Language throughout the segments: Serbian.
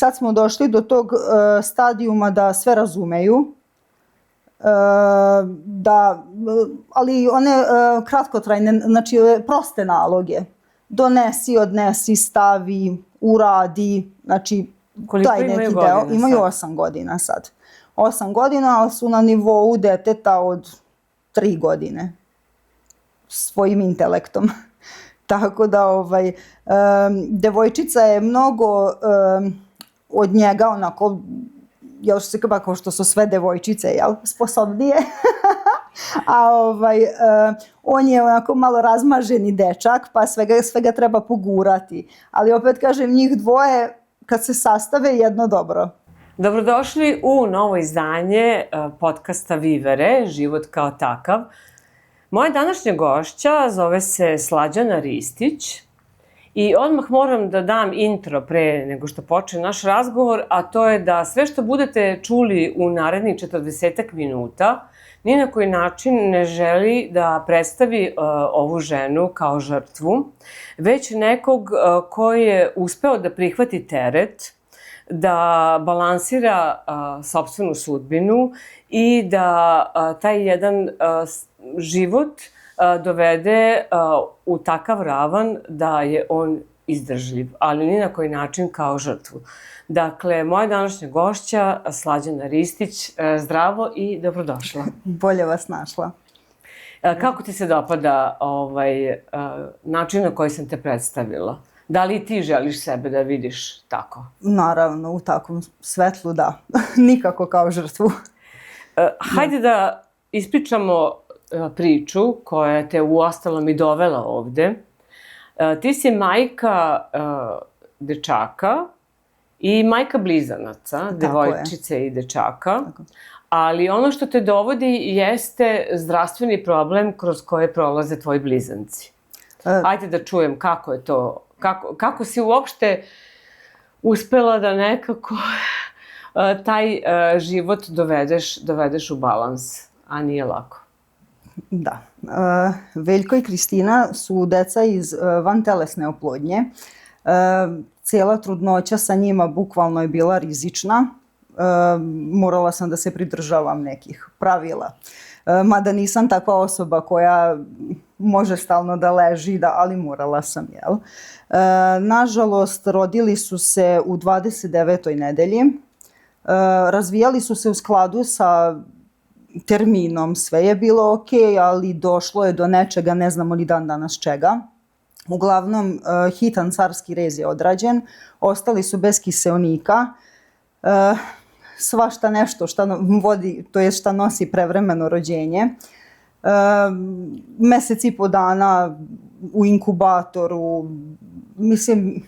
sad smo došli do tog stadijuma da sve razumeju, ali one kratkotrajne, znači proste naloge. Donesi, odnesi, stavi, uradi, znači koliko imaju godina sad? Imaju 8 godina sad. 8 godina, ali su na nivou deteta od 3 godine svojim intelektom. Tako da devojčica je mnogo od njega onako, još se kao što su sve devojčice, sposobnije. A on je onako malo razmaženi dečak, pa svega treba pogurati. Ali opet kažem, njih dvoje kad se sastave jedno dobro. Dobrodošli u novo izdanje podcasta Vivere, život kao takav. Moja današnja gošća zove se Slađana Ristić i odmah moram da dam intro pre nego što počne naš razgovor, a to je da sve što budete čuli u narednih 40 minuta ni na koji način ne želi da predstavi ovu ženu kao žrtvu, već nekog koji je uspeo da prihvati teret, da balansira sopstvenu sudbinu i da taj jedan život dovede u takav ravan da je on izdržljiv, ali ni na koji način kao žrtvu. Dakle, moja današnja gošća, Slađana Ristić, zdravo i dobrodošla. Bolje vas našla. Kako ti se dopada način na koji sam te predstavila? Da li ti želiš sebe da vidiš tako? Naravno, u takvom svetlu, da. Nikako kao žrtvu. Hajde da ispričamo priču koja te uostalom i dovela ovde. Ti si majka dečaka i majka blizanaca, devojčice i dečaka. Ali ono što te dovodi jeste zdravstveni problem kroz koje prolaze tvoji blizanci. Ajde da čujem kako je to, kako si uopšte uspela da nekako taj život dovedeš u balans, a nije lako. Da. Veljko i Kristina su deca iz vantelesne oplodnje. Cijela trudnoća sa njima bukvalno je bila rizična. Morala sam da se pridržavam nekih pravila. Mada nisam takva osoba koja može stalno da leži, ali morala sam, jel? Nažalost, rodili su se u 29. nedelji. Razvijali su se u skladu sa terminom, sve je bilo ok, ali došlo je do nečega, ne znamo ni dan danas čega. Uglavnom, hitan carski rez je odrađen, ostali su bez kiseonika, svašta nešto šta vodi, to je šta nosi prevremeno rođenje. Mesec i po dana u inkubatoru, mislim,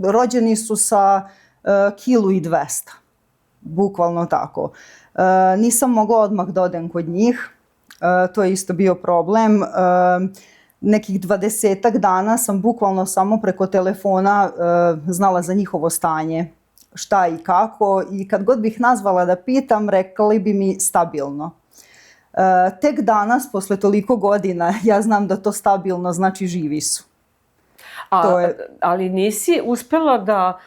rođeni su sa 1,2 kg, bukvalno tako. Nisam mogla odmah da odem kod njih, to je isto bio problem. Nekih 20 dana sam bukvalno samo preko telefona znala za njihovo stanje, šta i kako, i kad god bih nazvala da pitam, rekli bi mi stabilno. Tek danas, posle toliko godina, ja znam da to stabilno znači živi su. Ali nisi uspela da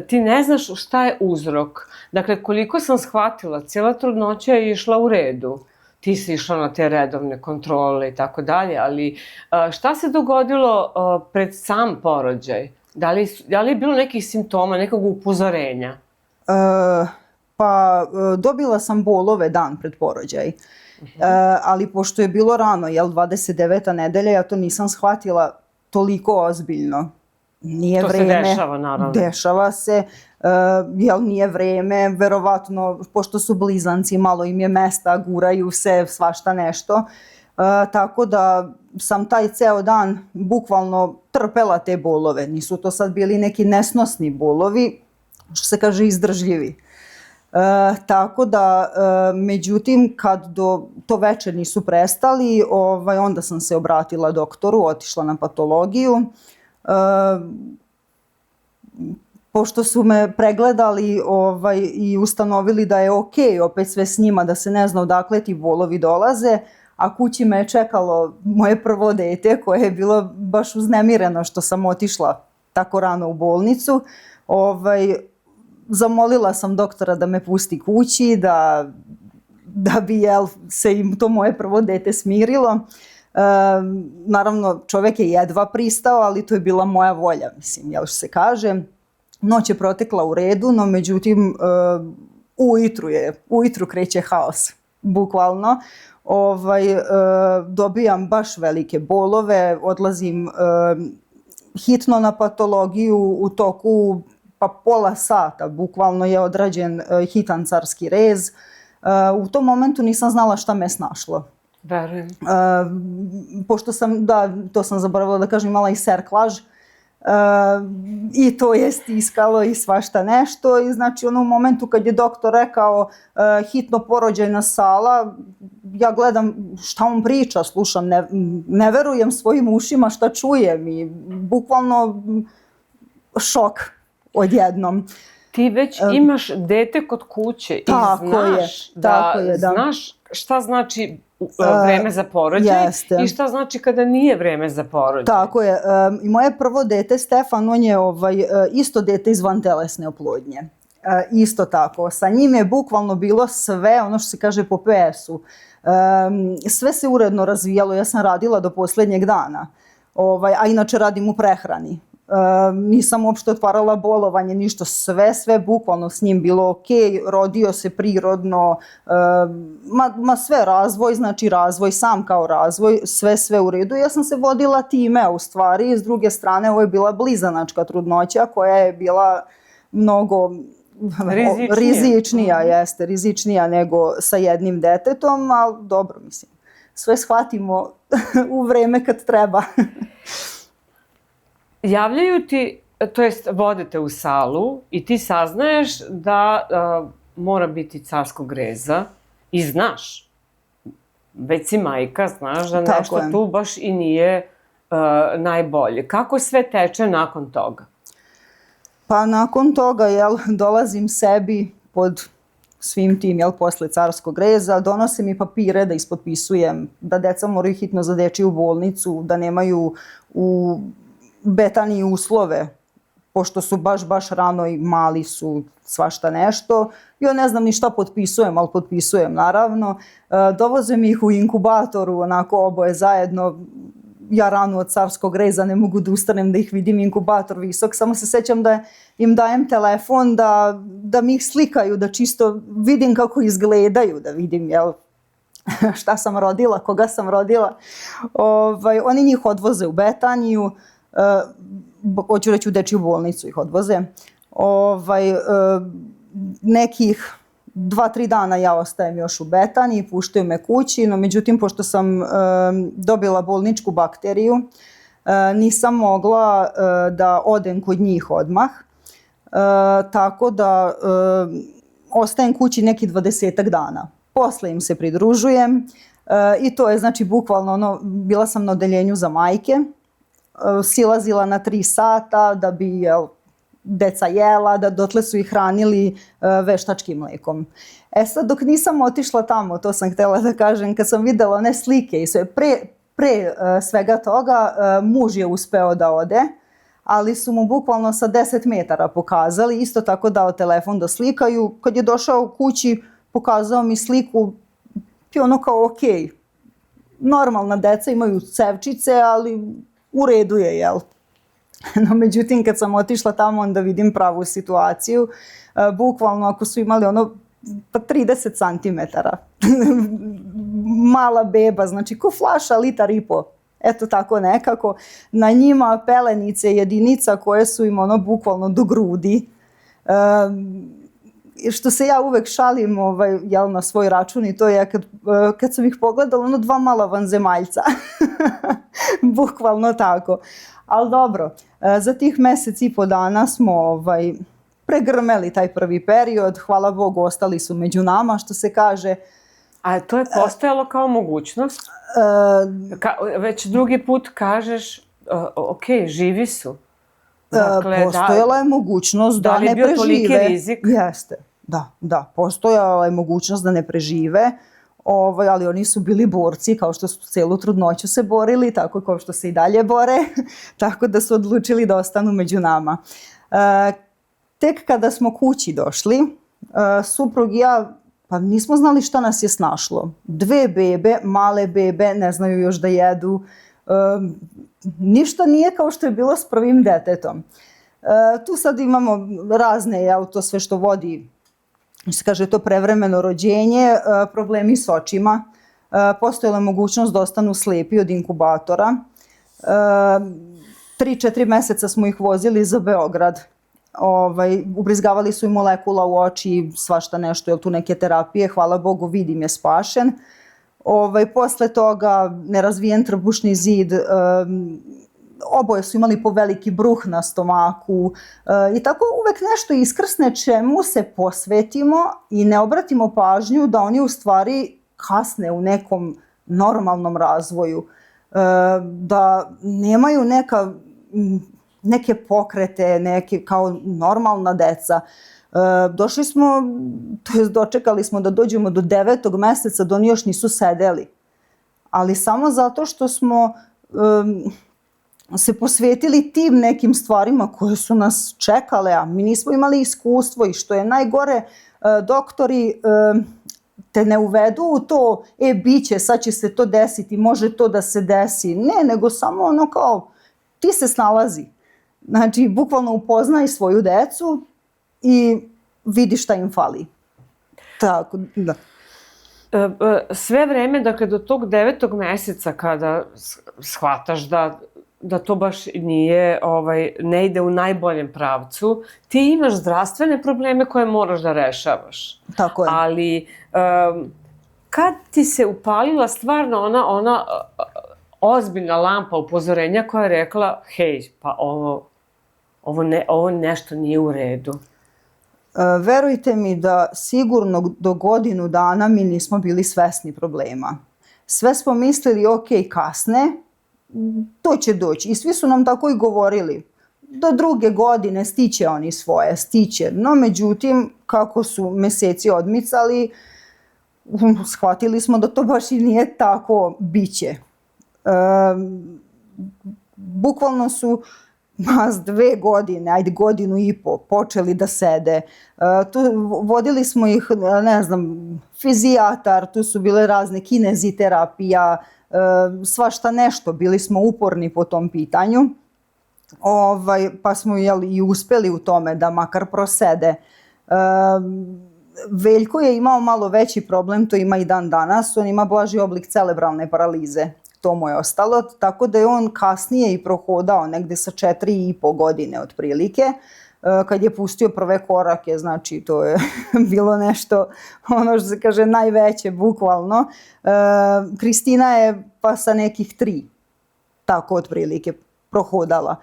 ti ne znaš šta je uzrok. Dakle, koliko sam shvatila, cijela trudnoća je išla u redu. Ti si išla na te redovne kontrole i tako dalje, ali šta se dogodilo pred sam porođaj? Da li je bilo nekih simptoma, nekog upozorenja? Pa dobila sam bolove dan pred porođaj. Ali pošto je bilo rano, 29. nedelja, ja to nisam shvatila toliko ozbiljno. Nije vreme. To se dešava, naravno. Dešava se, nije vreme, verovatno, pošto su blizanci, malo im je mesta, guraju se, svašta nešto. Tako da sam taj ceo dan bukvalno trpela te bolove. Nisu to sad bili neki nesnosni bolovi, što se kaže izdržljivi. Tako da, međutim, kad to večer nisu prestali, onda sam se obratila doktoru, otišla na patologiju. Pošto su me pregledali i ustanovili da je ok, opet sve s njima, da se ne zna odakle ti bolovi dolaze, a kući me je čekalo moje prvo dete koje je bilo baš uznemireno što sam otišla tako rano u bolnicu. zamolila sam doktora da me pusti kući, da bi se im to moje prvo dete smirilo. Naravno, čovjek je jedva pristao, ali to je bila moja volja, mislim, što se kaže. Noć je protekla u redu, no međutim, ujutru kreće haos, bukvalno. Dobijam baš velike bolove, odlazim hitno na patologiju u toku pola sata, bukvalno je odrađen hitan carski rez. U tom momentu nisam znala šta me snašlo. Verujem. Pošto sam, to sam zaboravila da kažem, imala i serklaž, i to je stiskalo i svašta nešto, i znači u momentu kad je doktor rekao hitno porođajna sala, ja gledam šta on priča, slušam, ne verujem svojim ušima šta čujem, i bukvalno šok odjednom. Ti već imaš dete kod kuće i znaš šta znači vreme za porođaj i šta znači kada nije vreme za porođaj. Tako je. I moje prvo dete, Stefan, on je isto dete iz vantelesne oplodnje. Isto tako. Sa njim je bukvalno bilo sve, ono što se kaže po PS-u. Sve se uredno razvijalo. Ja sam radila do posljednjeg dana. A inače radim u prehrani. Nisam uopšte otvarala bolovanje, ništa, sve bukvalno s njim bilo ok, rodio se prirodno, sve razvoj, znači razvoj sam kao razvoj, sve u redu. Ja sam se vodila time, a u stvari s druge strane ovo je bila blizanačka trudnoća koja je bila mnogo rizičnija nego sa jednim detetom, ali dobro, mislim, sve shvatimo u vreme kad treba. Javljaju ti, to jest vodite u salu i ti saznaješ da mora biti carskog reza i znaš, već si majka, znaš da nešto tu baš i nije najbolje. Kako sve teče nakon toga? Pa nakon toga, dolazim sebi pod svim tim, posle carskog reza, donose mi papire da ispotpisujem, da deca moraju hitno za dečiju bolnicu, da nemaju u Betaniji uslove, pošto su baš rano i mali su, svašta nešto. Ja ne znam ni šta potpisujem, ali potpisujem naravno. Dovozem ih u inkubatoru, onako oboje zajedno. Ja rano od carskog reza ne mogu da ustanem da ih vidim, inkubator visok. Samo se sećam da im dajem telefon da mi ih slikaju, da čisto vidim kako izgledaju, da vidim šta sam rodila, koga sam rodila. Oni njih odvoze u Betaniju. Hoću reći u dečju bolnicu ih odvoze. Nekih 2-3 dana ja ostajem još u Betaniji, puštaju me kući, no međutim pošto sam dobila bolničku bakteriju, nisam mogla da odem kod njih odmah, tako da ostajem kući neki 20 dana. Posle im se pridružujem i to je znači bukvalno bila sam na odeljenju za majke, silazila na 3 sata da bi deca jela, da dotle su ih hranili veštačkim mlekom. Sad dok nisam otišla tamo, to sam htjela da kažem, kad sam videla one slike i sve, pre svega toga muž je uspeo da ode, ali su mu bukvalno sa 10 metara pokazali, isto tako dao telefon da slikaju. Kad je došao kući, pokazao mi sliku i ono kao ok, normalna deca imaju cevčice, ali u redu je, No, međutim, kad sam otišla tamo, onda vidim pravu situaciju. Bukvalno, ako su imali 30 centimetara. Mala beba, znači ko flaša, 1,5 litara. Eto tako nekako. Na njima pelenice jedinica koje su im bukvalno do grudi. Što se ja uvek šalim na svoj račun i to je kad sam ih pogledala, 2 mala vanzemaljca. Bukvalno tako. Ali dobro, za tih 1,5 mjeseca smo pregrmeli taj prvi period, hvala Bogu, ostali su među nama, što se kaže. A to je postojalo kao mogućnost? Već drugi put kažeš, ok, živi su. Dakle, postojala je mogućnost da ne prežive. Da li je bio toliki rizik? Jeste, da. Postojala je mogućnost da ne prežive, ali oni su bili borci, kao što su celu trudnoću se borili, tako kao što se i dalje bore, tako da su odlučili da ostanu među nama. tek kada smo kući došli, suprug i ja, pa nismo znali šta nas je snašlo. 2 bebe, male bebe, ne znaju još da jedu. Ništa nije kao što je bilo s prvim detetom. Tu sad imamo razne, to sve što vodi, se kaže to prevremeno rođenje, problemi s očima. Postojala je mogućnost da ostanu slepi od inkubatora. 3-4 meseca smo ih vozili za Beograd. Ubrizgavali su im molekula u oči, svašta nešto, tu neke terapije, hvala Bogu, vidim je spašen. Posle toga nerazvijen trbušni zid, oboje su imali po veliki bruh na stomaku i tako uvek nešto iskrsne čemu se posvetimo i ne obratimo pažnju da oni u stvari kasne u nekom normalnom razvoju, da nemaju neke pokrete, neke kao normalna deca. Dočekali smo da dođemo do 9. meseca, da oni još nisu sedeli. Ali samo zato što smo se posvetili tim nekim stvarima koje su nas čekale, a mi nismo imali iskustvo i što je najgore, doktori te ne uvedu u to, biće, sad će se to desiti, može to da se desi. Ne, nego samo ono kao, ti se snalazi. Znači, bukvalno upoznaj svoju decu i vidi šta im fali. Tako, da. Sve vreme, dakle, do tog 9. meseca kada shvataš da to baš nije, ne ide u najboljem pravcu, ti imaš zdravstvene probleme koje moraš da rešavaš. Tako je. Ali kad ti se upalila stvarno ona ozbiljna lampa upozorenja koja je rekla, hej, pa ovo nešto nije u redu? Verujte mi da sigurno do godinu dana mi nismo bili svesni problema. Sve smo mislili, ok, kasne, to će doći. I svi su nam tako i govorili. Do 2. godine stiće oni svoje, stiće. No, međutim, kako su meseci odmicali, shvatili smo da to baš i nije tako biće. Bukvalno su nas 2 godine, ajde 1.5 godinu počeli da sede. Vodili smo ih, ne znam, fizijatar, tu su bile razne kineziterapija, svašta nešto, bili smo uporni po tom pitanju. Pa smo i uspeli u tome da makar prosede. Veljko je imao malo veći problem, to ima i dan danas, on ima blaži oblik cerebralne paralize. To mu je ostalo, tako da je on kasnije i prohodao negde sa 4,5 godine otprilike. Kad je pustio prve korake, znači to je bilo nešto, ono što se kaže, najveće, bukvalno. Kristina je pa sa nekih 3, tako otprilike, prohodala.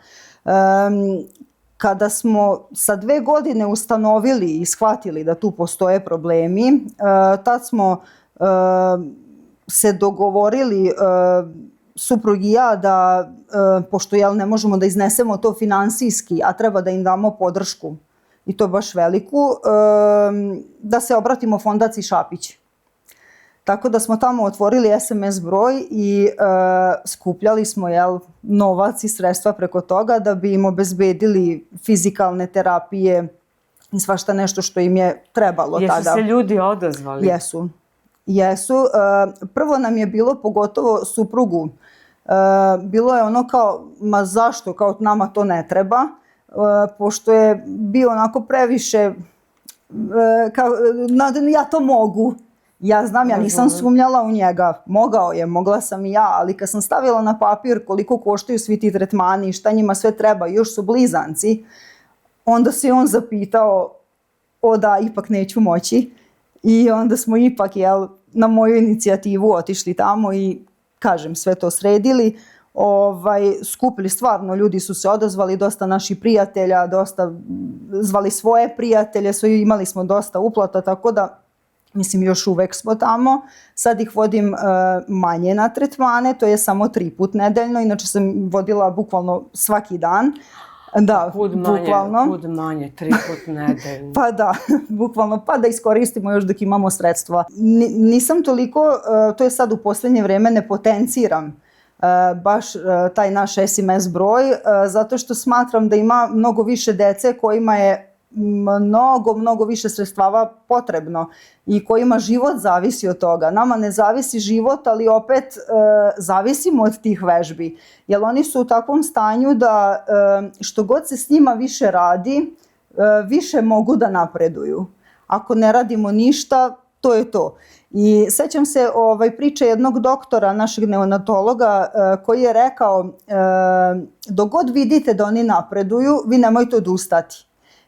Kada smo sa 2 godine ustanovili i shvatili da tu postoje problemi, tad smo se dogovorili, suprug i ja, da, pošto ne možemo da iznesemo to finansijski, a treba da im damo podršku, i to baš veliku, da se obratimo Fondaciji Šapić. Tako da smo tamo otvorili SMS broj i skupljali smo novac i sredstva preko toga da bi im obezbedili fizikalne terapije i svašta nešto što im je trebalo tada. Jesu se ljudi odazvali? Jesu. Prvo nam je bilo, pogotovo suprugu, bilo je ono kao, ma zašto, kao nama to ne treba, pošto je bio onako previše, ja to mogu. Ja znam, ja nisam sumnjala u njega, mogao je, mogla sam i ja, ali kad sam stavila na papir koliko koštaju svi ti tretmani i šta njima sve treba, još su blizanci, onda se on zapitao, da, ipak neću moći. I onda smo ipak, na moju inicijativu otišli tamo i, kažem, sve to sredili. Skupili, stvarno, ljudi su se odazvali, dosta naših prijatelja, dosta zvali svoje prijatelje, imali smo dosta uplata, tako da, mislim, još uvek smo tamo. Sad ih vodim manje na tretmane, to je samo 3 puta nedeljno, inače sam vodila bukvalno svaki dan. Da, bukvalno. Kud manje, 3 puta nedeljno. Pa da, bukvalno, pa da iskoristimo još dok imamo sredstva. Nisam toliko, to je sad u posljednje vreme, ne potenciram baš taj naš SMS broj, zato što smatram da ima mnogo više dece kojima je mnogo više sredstava potrebno i kojima život zavisi od toga. Nama ne zavisi život, ali opet zavisimo od tih vežbi. Jer oni su u takvom stanju da što god se s njima više radi, više mogu da napreduju. Ako ne radimo ništa, to je to. I sećam se priče jednog doktora, našeg neonatologa, koji je rekao dok god vidite da oni napreduju, vi nemojte odustati.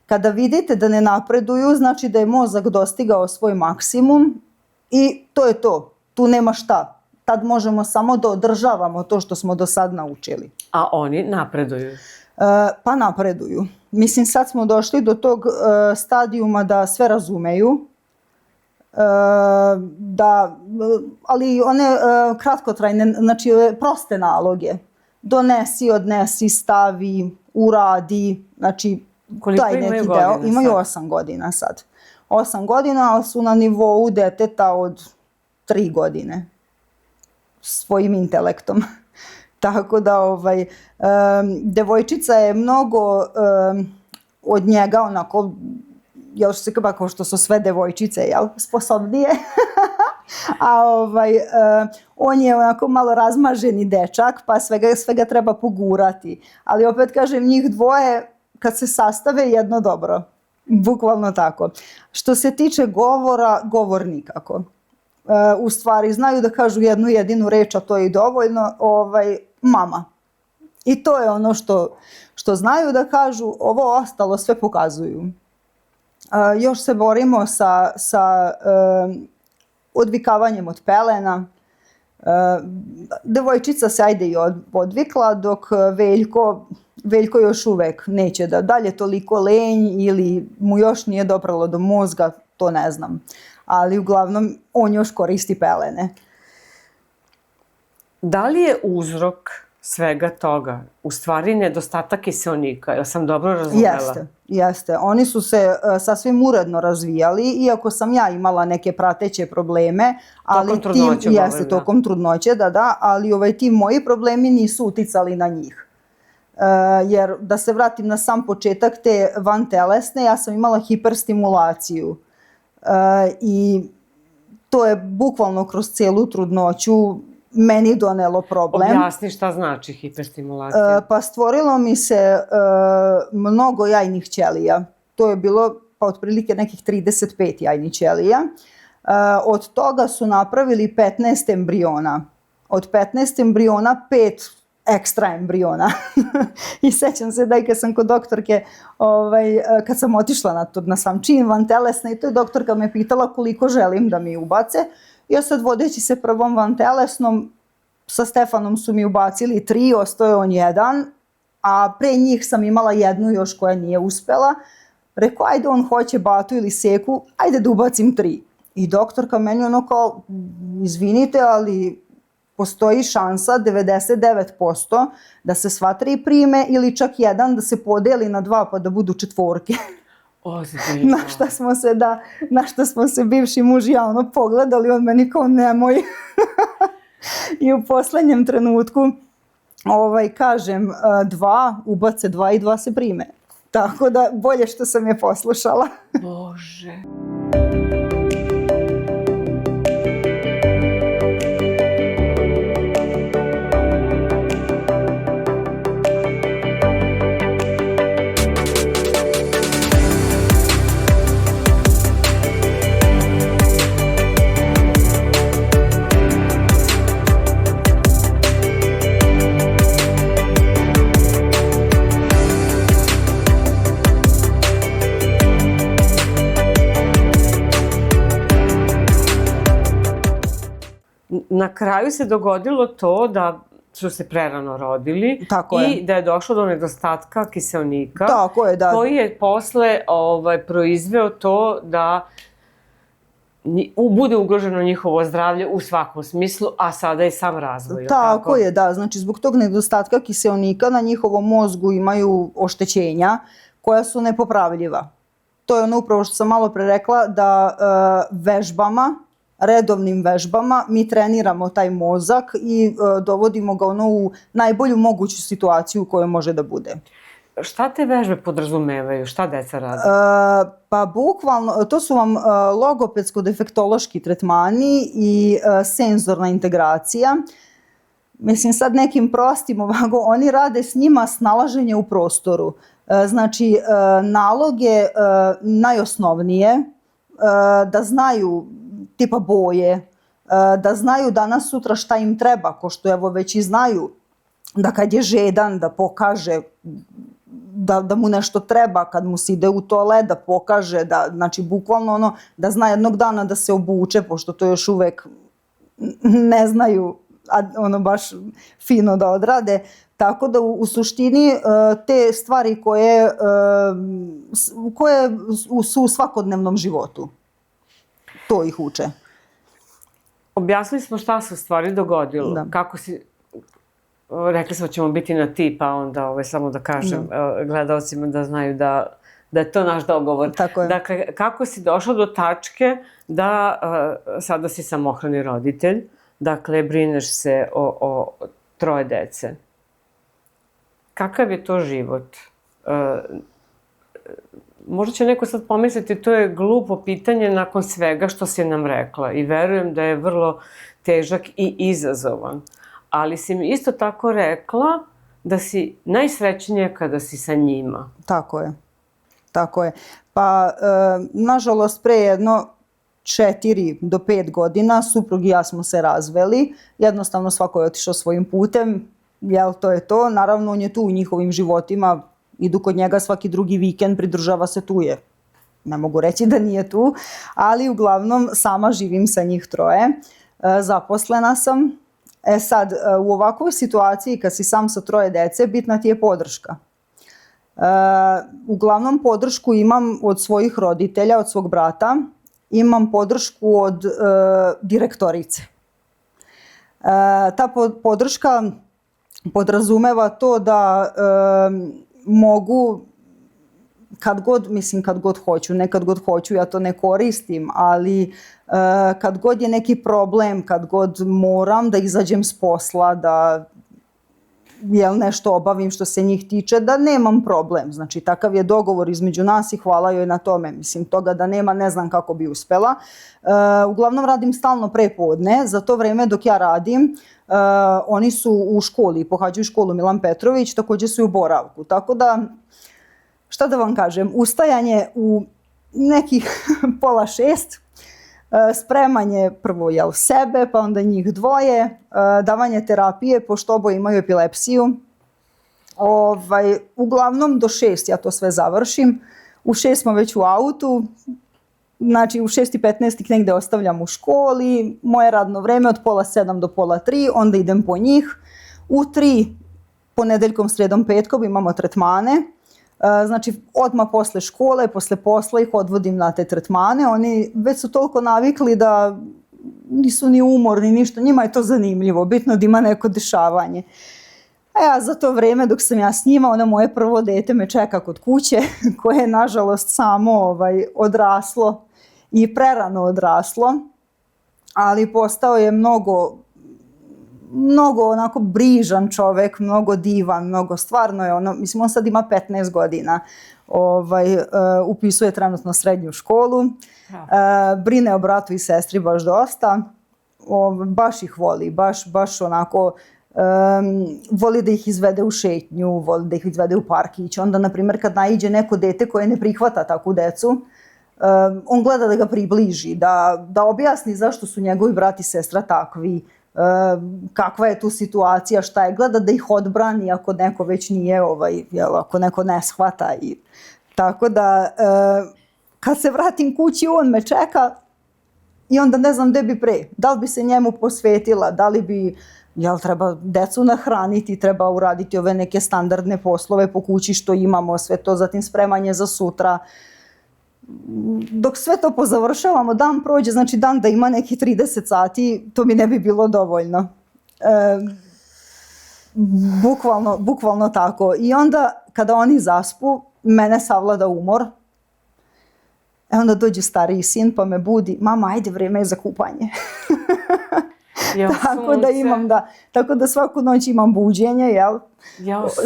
Kada vidite da ne napreduju, znači da je mozak dostigao svoj maksimum i to je to. Tu nema šta. Tad možemo samo da održavamo to što smo do sad naučili. A oni napreduju? Pa napreduju. Mislim, sad smo došli do tog stadijuma da sve razumeju, ali one kratkotrajne, znači proste naloge. Donesi, odnesi, stavi, uradi, znači koliko taj imaju neki godina deo. Imaju sad? 8 godina sad. 8 godina, ali su na nivou deteta od 3 godine. Svojim intelektom. Tako da devojčica je mnogo od njega onako, jel se kao što su sve devojčice, jel, sposobnije. A on je onako malo razmaženi dečak, pa svega treba pogurati. Ali opet kažem, njih dvoje kad se sastave jedno dobro. Bukvalno tako. Što se tiče govora, govor nikako. U stvari znaju da kažu jednu jedinu reč, a to je i dovoljno, mama. I to je ono što znaju da kažu, ovo ostalo sve pokazuju. Još se borimo sa odvikavanjem od pelena. Devojčica se ajde i odvikla, dok Veljko još uvek neće da dalje toliko lenj ili mu još nije dopralo do mozga, to ne znam. Ali uglavnom on još koristi pelene. Da li je uzrok svega toga u stvari nedostatak kiseonika? Jel sam dobro razumela? Jeste. Oni su se sasvim uredno razvijali, iako sam ja imala neke prateće probleme. Tokom trudnoće? Jeste, tokom trudnoće, da, ali ti moji problemi nisu uticali na njih. Jer da se vratim na sam početak te vantelesne, ja sam imala hiperstimulaciju. I to je bukvalno kroz celu trudnoću meni donelo problem. Objasni šta znači hiperstimulacija. Pa stvorilo mi se mnogo jajnih ćelija. To je bilo otprilike nekih 35 jajnih ćelija. Od toga su napravili 15 embriona. Od 15 embriona 5 ekstra embriona. I sećam se da i kad sam kod doktorke, kad sam otišla na sam čin vantelesne, i to je doktorka me pitala koliko želim da mi ubace. Ja sad vodeći se prvom vantelesnom, sa Stefanom su mi ubacili 3, ostao je on 1, a pre njih sam imala jednu još koja nije uspela. Rekao, ajde on hoće batu ili seku, ajde da ubacim 3. I doktorka meni ono kao, izvinite, ali postoji šansa 99% da se sva 3 prime ili čak 1 da se podeli na 2 pa da budu 4. Ozbiljno. Na što smo se bivši muž i ja pogledali, on meni kao nemoj. I u poslednjem trenutku kažem 2, ubace 2 i 2 se prime. Tako da bolje što sam je poslušala. Bože. Na kraju se dogodilo to da su se prerano rodili i da je došlo do nedostatka kiseonika. Tako je, da. Koji je posle proizveo to da bude ugroženo njihovo zdravlje u svakom smislu, a sada i sam razvoj. Tako je, da. Znači, zbog tog nedostatka kiseonika na njihovom mozgu imaju oštećenja koja su nepopravljiva. To je ono upravo što sam malo pre rekla, da vežbama, redovnim vežbama mi treniramo taj mozak i dovodimo ga u najbolju moguću situaciju u kojoj može da bude. šta te vežbe podrazumevaju? Šta deca rade? Pa bukvalno, to su vam logopedsko-defektološki tretmani i senzorna integracija. Mislim, sad nekim prostim ovako, oni rade s njima snalaženje u prostoru. Znači, nalog je najosnovnije, da znaju tipa boje, da znaju danas sutra šta im treba, ko što evo već i znaju da kad je žedan da pokaže da mu nešto treba, kad mu se ide u toalet da pokaže, znači bukvalno ono da zna jednog dana da se obuče, pošto to još uvek ne znaju ono baš fino da odrade. Tako da u suštini te stvari koje su u svakodnevnom životu, to ih uče. Objasnili smo šta se u stvari dogodilo. Da. Kako si, rekli smo ćemo biti na ti, pa onda samo da kažem gledalcima da znaju da je to naš dogovor. Tako je. Dakle, kako si došla do tačke da sada si samohrani roditelj, dakle, brineš se o 3 dece. Kakav je to život? Možda će neko sad pomisliti, to je glupo pitanje nakon svega što si nam rekla i verujem da je vrlo težak i izazovan. Ali si mi isto tako rekla da si najsrećnija kada si sa njima. Tako je. Tako je. Pa, nažalost, pre jedno 4 do 5 godina suprug i ja smo se razveli. Jednostavno svako je otišao svojim putem. Jel, to je to. Naravno, on je tu u njihovim životima. Idu kod njega svaki drugi vikend, pridržava se, tu je. Ne mogu reći da nije tu, ali uglavnom sama živim sa njih 3. Zaposlena sam. Sad, u ovakvoj situaciji kad si sam sa 3 dece, bitna ti je podrška. Uglavnom podršku imam od svojih roditelja, od svog brata. Imam podršku od direktorice. Ta podrška podrazumeva to da mogu kad god hoću, ne kad god hoću, ja to ne koristim, ali kad god je neki problem, kad god moram da izađem s posla, da nešto obavim što se njih tiče, da nemam problem. Znači, takav je dogovor između nas i hvala joj na tome. Mislim, toga da nema, ne znam kako bi uspela. Uglavnom radim stalno prepodne. Za to vreme dok ja radim, oni su u školi, pohađaju školu Milan Petrović, također su i u boravku. Tako da, šta da vam kažem, ustajanje u nekih 5:30, spremanje prvo sebe, pa onda njih 2, davanje terapije, pošto oboje imaju epilepsiju. Uglavnom do 6 ja to sve završim. U 6 smo već u autu, znači u 6:15 ih negde ostavljam u školi, moje radno vreme od 2:30 do 2:30, onda idem po njih. U 3 ponedeljkom, sredom, petkom imamo tretmane. Znači, odmah posle škole, posle posla ih odvodim na te tretmane. Oni već su toliko navikli da nisu ni umorni, ništa. Njima je to zanimljivo, bitno da ima neko dešavanje. A ja za to vreme dok sam ja s njima, ono moje prvo dete me čeka kod kuće, koje je nažalost samo odraslo i prerano odraslo, ali postao je mnogo onako brižan čovek, mnogo divan, mnogo stvarno je ono, mislim on sad ima 15 godina, upisuje trenutno srednju školu, brine o bratu i sestri baš dosta, baš ih voli, baš onako, voli da ih izvede u šetnju, voli da ih izvede u parkić, onda na primjer kad naiđe neko dete koje ne prihvata takvu decu, on gleda da ga približi, da objasni zašto su njegovi brat i sestra takvi, kakva je tu situacija, šta je, gleda da ih odbrani ako neko već nije, ako neko ne shvata. Tako da, kad se vratim kući, on me čeka i onda ne znam gde bi pre. Da li bi se njemu posvetila, da li bi, treba decu nahraniti, treba uraditi ove neke standardne poslove po kući što imamo, sve to, zatim spremanje za sutra. Dok sve to pozavršavamo, dan prođe, znači dan da ima neki 30 sati, to mi ne bi bilo dovoljno. Bukvalno tako. I onda, kada oni zaspu, mene savlada umor. Onda dođe stariji sin pa me budi, mama, ajde, vreme je za kupanje. Tako da imam, tako da svaku noć imam buđenje, jel?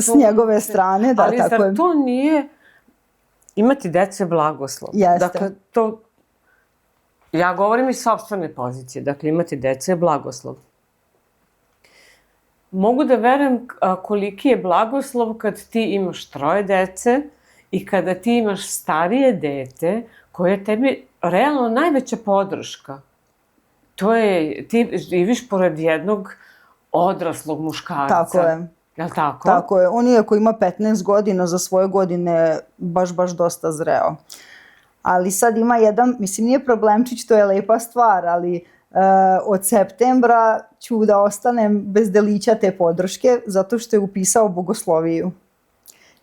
S njegove strane, da, ali tako je. Ali zar to nije, imati dece je blagoslov? Jeste. Dakle, to, ja govorim iz sopstvene pozicije, dakle, imati dece je blagoslov. Mogu da verujem koliki je blagoslov kad ti imaš 3 dece i kada ti imaš starije dete koje je tebi realno najveća podrška. To je, ti živiš pored jednog odraslog muškarca. Tako je. Jel' tako? Tako je. On iako ima 15 godina, za svoje godine baš dosta zreo. Ali sad ima jedan, mislim nije problemčić, to je lepa stvar, ali od septembra ću da ostanem bez delića te podrške zato što je upisao bogosloviju.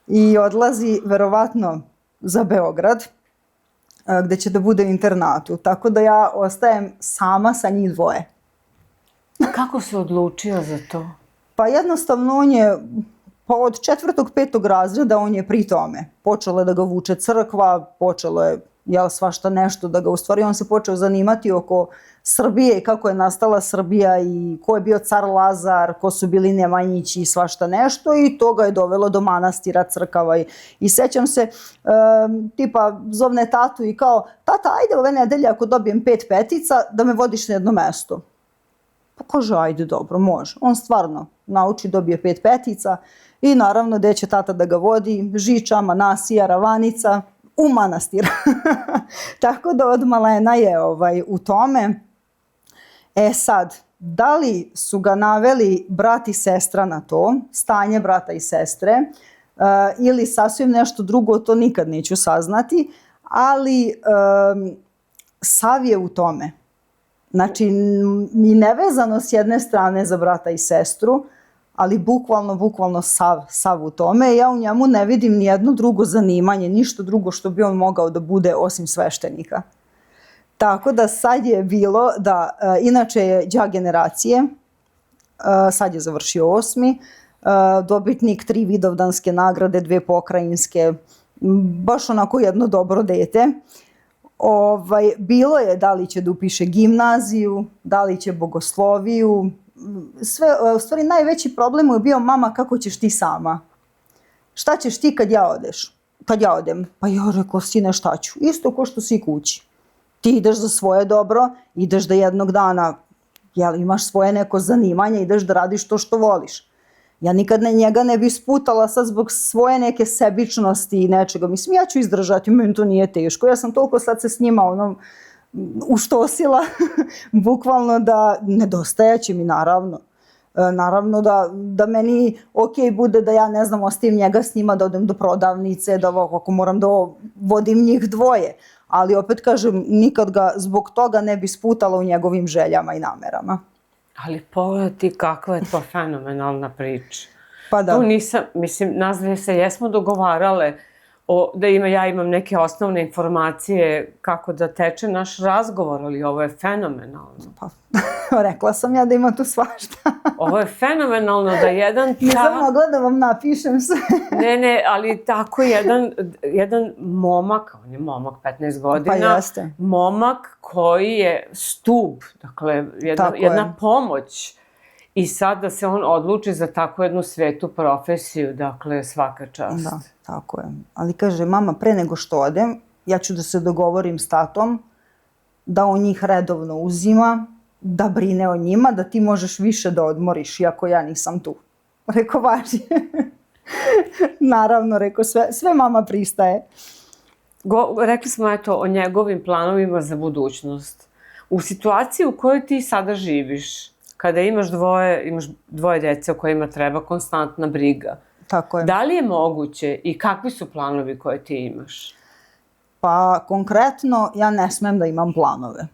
I odlazi verovatno za Beograd gde će da bude u internatu. Tako da ja ostajem sama sa njih 2. Kako se odlučio za to? Pa jednostavno on je, pa od 4. 5. razreda on je pri tome. Počela je da ga vuče crkva, počelo je svašta nešto da ga, u stvari on se počeo zanimati oko Srbije i kako je nastala Srbija i ko je bio car Lazar, ko su bili Nemanjići i svašta nešto i to ga je dovelo do manastira, crkava i sećam se, tipa zovne tatu i kao, tata ajde ove nedelje ako dobijem 5 petica da me vodiš na jedno mesto. Pa kaže ajde dobro, može. On stvarno nauči, dobije 5 petica i naravno gde će tata da ga vodi, Žiča, Manasija, Ravanica, u manastir. Tako da od malena je u tome. E sad, da li su ga naveli brat i sestra na to, stanje brata i sestre, ili sasvim nešto drugo, to nikad neću saznati, ali sav je u tome. Znači, i nevezano s jedne strane za brata i sestru, ali bukvalno sav u tome. Ja u njemu ne vidim ni jedno drugo zanimanje, ništa drugo što bi on mogao da bude osim sveštenika. Tako da sad je bilo da, inače je đak generacije, sad je završio 8. Dobitnik 3 vidovdanske nagrade, 2 pokrajinske, baš onako jedno dobro dete. Bilo je da li će da upiše gimnaziju, da li će bogosloviju. U stvari najveći problem je bio mama kako ćeš ti sama. Šta ćeš ti kad ja odem? Pa ja rekla sine šta ću? Isto ko što si kući. Ti ideš za svoje dobro, ideš da jednog dana imaš svoje neko zanimanje, ideš da radiš to što voliš. Ja nikad njega ne bi sputala sad zbog svoje neke sebičnosti i nečega. Mislim, ja ću izdržati, meni to nije teško. Ja sam toliko sad se s njima uštosila, bukvalno da nedostajaće mi naravno. Naravno da meni ok bude da ja ne znam ostavim njega s njima, da odem do prodavnice, da ako moram da vodim njih 2. Ali opet kažem, nikad ga zbog toga ne bi sputala u njegovim željama i namerama. Ali pogledaj ti kakva je to fenomenalna priča. Pa da. Tu nisam, mislim, nas dve se jesmo dogovarale da ja imam neke osnovne informacije kako da teče naš razgovor, ali ovo je fenomenalno. Pa, rekla sam ja da ima tu svašta. Ovo je fenomenalno da jedan... Nisam mogla da vam napišem sve. Ne, ali tako jedan momak, on je momak 15 godina, pa jeste. Momak koji je stub, dakle jedna pomoć. I sad da se on odluči za takvu jednu svetu profesiju, dakle svaka čast. Da, tako je. Ali kaže, mama, pre nego što odem, ja ću da se dogovorim s tatom, da on njih redovno uzima, da brine o njima, da ti možeš više da odmoriš, iako ja nisam tu. Rekao, važi. Naravno, rekao, sve mama pristaje. Rekli smo o njegovim planovima za budućnost. U situaciji u kojoj ti sada živiš, kada imaš dvoje dece o kojima treba konstantna briga. Tako je. Da li je moguće i kakvi su planovi koje ti imaš? Pa konkretno ja ne smem da imam planove.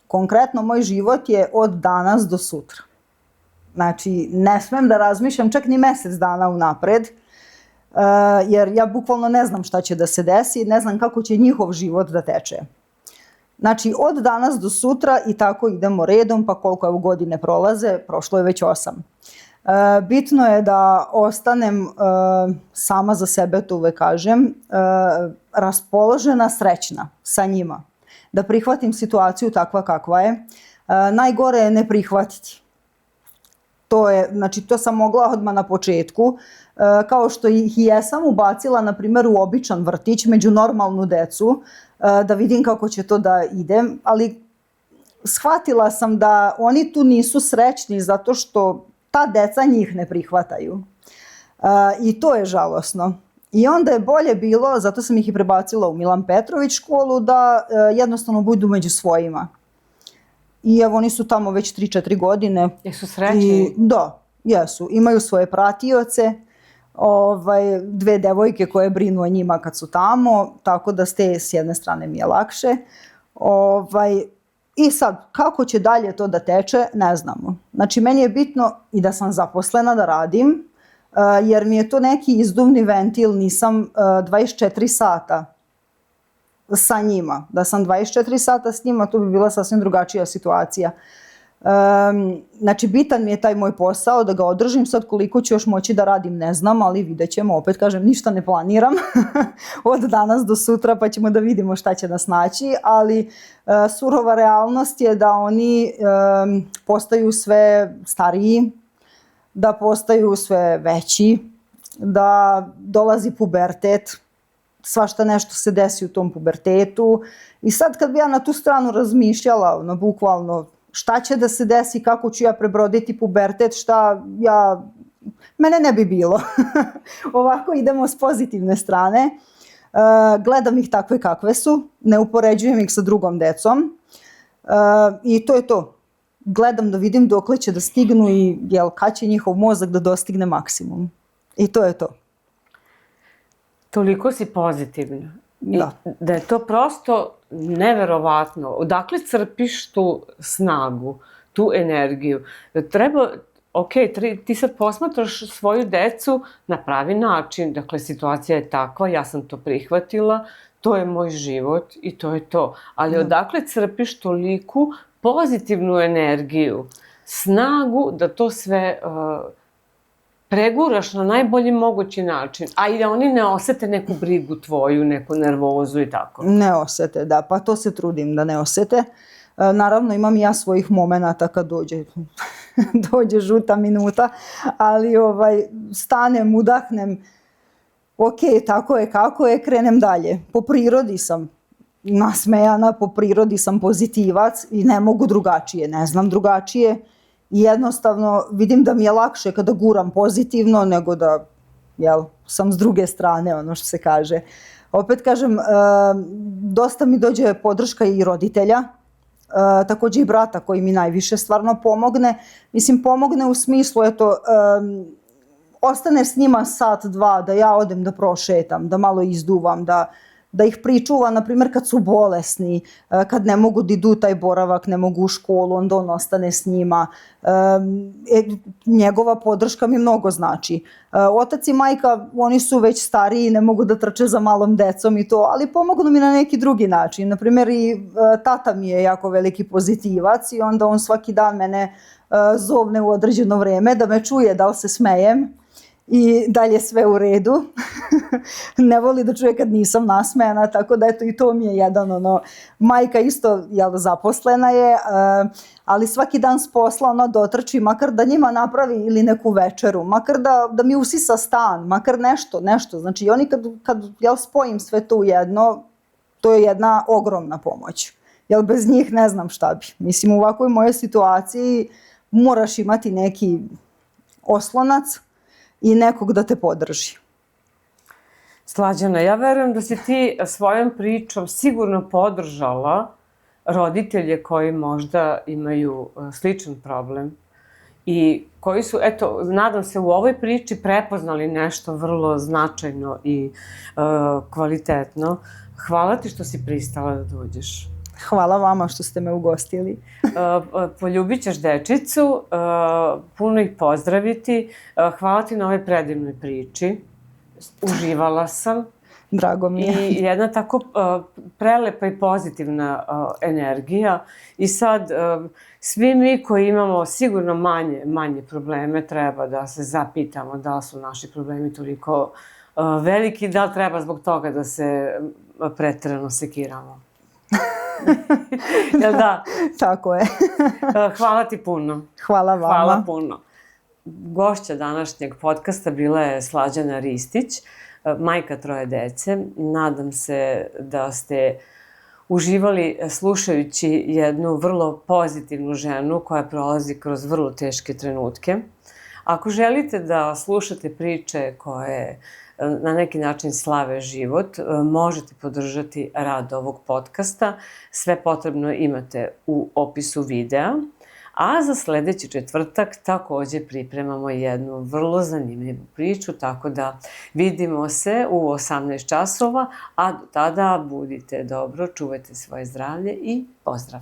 Konkretno moj život je od danas do sutra. Znači ne smem da razmišljam čak ni mesec dana unapred, jer ja bukvalno ne znam šta će da se desi, ne znam kako će njihov život da teče. Znači, od danas do sutra i tako idemo redom, pa koliko godine prolaze, prošlo je već 8. Bitno je da ostanem sama za sebe, to uvek kažem, raspoložena, srećna sa njima. Da prihvatim situaciju takva kakva je. Najgore je ne prihvatiti. Znači, to sam mogla odmah na početku, kao što ih i jesam ubacila, na primjer, u običan vrtić, među normalnu decu, da vidim kako će to da ide, ali shvatila sam da oni tu nisu srećni zato što ta deca njih ne prihvataju. I to je žalosno. I onda je bolje bilo, zato sam ih i prebacila u Milan Petrović školu, da jednostavno budu među svojima. I evo, oni su tamo već 3-4 godine. Jesu srećni? Da, jesu. Imaju svoje pratioce, 2 devojke koje brinu o njima kad su tamo, tako da s jedne strane mi je lakše. I sad, kako će dalje to da teče, ne znamo. Znači, meni je bitno i da sam zaposlena, da radim, jer mi je to neki izduvni ventil, nisam 24 sata sa njima. Da sam 24 sata s njima, to bi bila sasvim drugačija situacija. Znači, bitan mi je taj moj posao, da ga održim. Sad koliko ću još moći da radim, ne znam, ali vidjet ćemo. Opet kažem, ništa ne planiram od danas do sutra, pa ćemo da vidimo šta će nas naći, ali surova realnost je da oni postaju sve stariji, da postaju sve veći, da dolazi pubertet, svašta nešto se desi u tom pubertetu. I sad kad bi ja na tu stranu razmišljala, bukvalno, šta će da se desi, kako ću ja prebroditi pubertet, mene ne bi bilo. Ovako idemo s pozitivne strane. Gledam ih takve kakve su, ne upoređujem ih sa drugom decom. I to je to. Gledam da vidim dokle će da stignu i kad će njihov mozak da dostigne maksimum. I to je to. Toliko si pozitivna. Da. Da je to prosto neverovatno. Odakle crpiš tu snagu, tu energiju? Treba, ti sad posmatraš svoju decu na pravi način. Dakle, situacija je takva, ja sam to prihvatila, to je moj život i to je to. Ali odakle crpiš toliku pozitivnu energiju, snagu da to sve preguraš na najbolji mogući način, a i da oni ne osete neku brigu tvoju, neku nervozu i tako. Ne osete, da, pa to se trudim da ne osete. Naravno, imam i ja svojih momenata kad dođe žuta minuta, ali stanem, udahnem, tako je kako je, krenem dalje. Po prirodi sam nasmejana, po prirodi sam pozitivac i ne mogu drugačije, ne znam drugačije. I jednostavno vidim da mi je lakše kada guram pozitivno nego da sam s druge strane, ono što se kaže. Opet kažem, dosta mi dođe podrška i roditelja, takođe i brata koji mi najviše stvarno pomogne. Mislim, pomogne u smislu, ostane s njima sat, dva, da ja odem da prošetam, da malo izduvam, da ih pričuva, na primjer, kad su bolesni, kad ne mogu da idu taj boravak, ne mogu u školu, onda on ostane s njima. Njegova podrška mi mnogo znači. Otac i majka, oni su već stariji, ne mogu da trče za malom decom i to, ali pomognu mi na neki drugi način. Na primjer, i tata mi je jako veliki pozitivac i onda on svaki dan mene zovne u određeno vreme da me čuje da li se smejem i dalje sve u redu. Ne voli da čuje kad nisam nasmejana, tako da i to mi je jedan majka isto zaposlena je, ali svaki dan s posla dotrči, makar da njima napravi ili neku večeru, makar da mi usisa stan, makar nešto. Znači oni kad spojim sve to u jedno, to je jedna ogromna pomoć. Jer bez njih ne znam šta bi. Mislim, u ovakvoj mojoj situaciji moraš imati neki oslonac i nekog da te podrži. Slađana, ja verujem da si ti svojom pričom sigurno podržala roditelje koji možda imaju sličan problem i koji su, nadam se, u ovoj priči prepoznali nešto vrlo značajno i kvalitetno. Hvala ti što si pristala da dođeš. Hvala vama što ste me ugostili. Poljubit ćeš dečicu, puno ih pozdraviti. Hvala ti na ovoj predivnoj priči. Uživala sam. Drago mi je. I jedna tako prelepa i pozitivna energija. I sad, svi mi koji imamo sigurno manje probleme, treba da se zapitamo da li su naši problemi toliko veliki, da li treba zbog toga da se preterano sekiramo. Jel da? Tako je. Hvala ti puno. Hvala vama. Hvala puno. Gošća današnjeg podcasta bila je Slađana Ristić, majka 3 dece. Nadam se da ste uživali slušajući jednu vrlo pozitivnu ženu koja prolazi kroz vrlo teške trenutke. Ako želite da slušate priče koje na neki način slave život, možete podržati rad ovog podcasta. Sve potrebno imate u opisu videa. A za sledeći četvrtak takođe pripremamo jednu vrlo zanimljivu priču, tako da vidimo se u 18 časova, a do tada budite dobro, čuvajte svoje zdravlje i pozdrav!